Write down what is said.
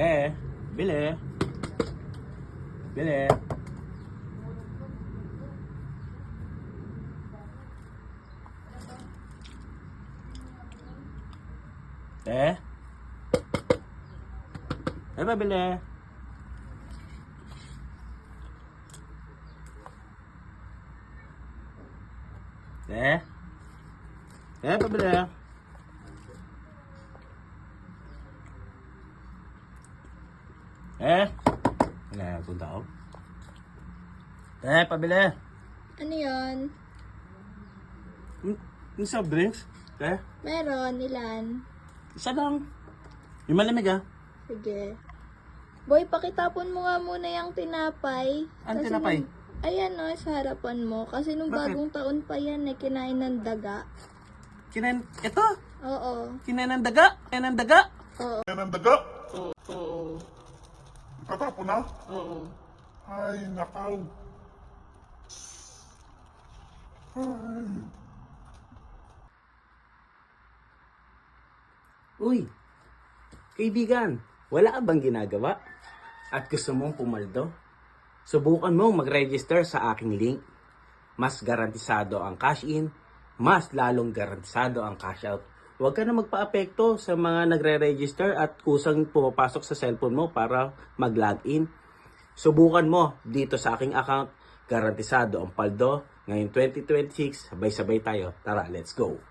Bili. Bili. Pabili. Pabili. Punta ako. Pabili. Ano yun? Yung soft drinks? Meron, ilan? Isa lang. Yung malamig Sige. Boy, pakitapon mo nga muna yung tinapay. Ano Kasi tinapay? Ayan o, sa harapan mo. Kasi nung Bakit? bagong taon pa yan, kinain ng daga. Ito? Oo. Kinain ng daga? Kinain ng daga? Oo. Yan ang daga. Oo. Tatapon na? Oo. Ay, nakaw. Ay. Uy, kaibigan, wala ka bang ginagawa? At gusto mong pumaldo? Subukan mong mag-register sa aking link. Mas garantisado ang cash in, mas lalong garantisado ang cash out. Huwag ka na magpa-apekto sa mga nagre-register at kusang pumapasok sa cellphone mo para mag-login. Subukan mo dito sa aking account. Garantisado ang paldo. Ngayon 2026, sabay-sabay tayo. Tara, let's go!